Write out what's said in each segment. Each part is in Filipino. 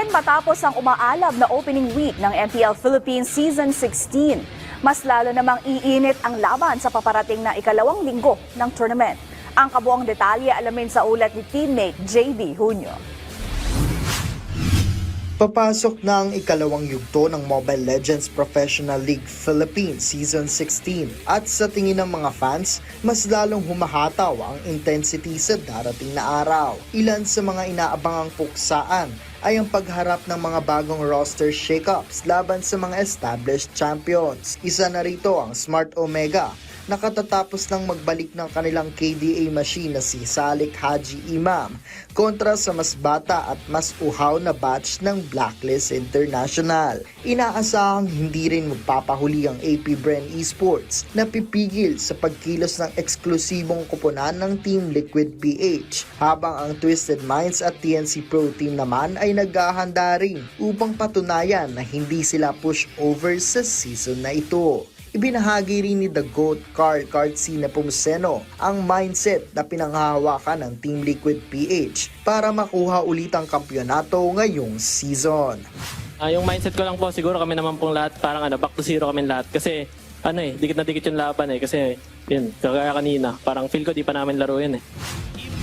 rin matapos ang umaalab na opening week ng MPL Philippines Season 16. Mas lalo namang iinit ang laban sa paparating na ikalawang linggo ng tournament. Ang kabuang detalye alamin sa ulat ni teammate JB Junio. Papasok na ang ikalawang yugto ng Mobile Legends Professional League Philippines Season 16 at sa tingin ng mga fans, mas lalong humahataw ang intensity sa darating na araw. Ilan sa mga inaabangang puksaan ay ang pagharap ng mga bagong roster shakeups laban sa mga established champions. Isa na rito ang Smart Omega, nakatatapos lang magbalik ng kanilang KDA machine na si Salik Haji Imam kontra sa mas bata at mas uhaw na batch ng Blacklist International. Inaasahang hindi rin magpapahuli ang AP Bren Esports na pipigil sa pagkilos ng eksklusibong kuponan ng Team Liquid PH, habang ang Twisted Minds at TNC Pro Team naman ay naghahanda rin upang patunayan na hindi sila push over sa season na ito. Ibinahagi rin ni The GOAT Carl C. Nepomuceno ang mindset na pinanghahawakan ng Team Liquid PH para makuha ulit ang kampyonato ngayong season. Yung mindset ko lang po, siguro kami naman pong lahat parang back to zero kami lahat kasi dikit na dikit yung laban kasi yun, kagaya kanina, parang feel ko di pa namin laro yun .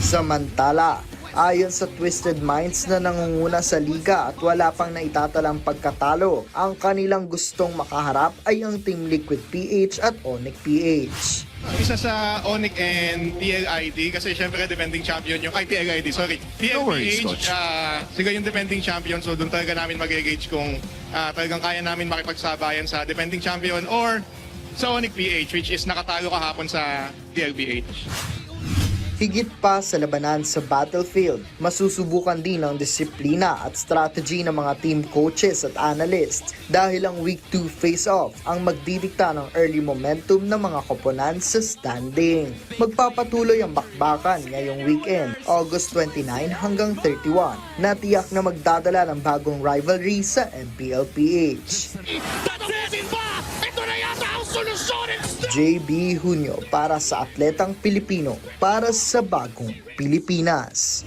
Samantala, ayon sa Twisted Minds na nangunguna sa liga at wala pang naitatalang pagkatalo, ang kanilang gustong makaharap ay ang Team Liquid PH at Onyx PH. Isa sa Onyx and PLID kasi syempre defending champion yung PLID, sorry. PLPH, siguro yung defending champion, so doon talaga namin mag-gauge kung talagang kaya namin makipagsabayan sa defending champion or sa Onyx PH, which is nakatalo kahapon sa PLPH. Higit pa sa labanan sa battlefield, masusubukan din ang disiplina at strategy ng mga team coaches at analysts dahil ang Week 2 face-off ang magdidikta ng early momentum ng mga koponan sa standing. Magpapatuloy ang bakbakan ngayong weekend, August 29 hanggang 31, na tiyak na magdadala ng bagong rivalry sa MPLPH. JB Junio para sa Atletang Pilipino, para sa Bagong Pilipinas.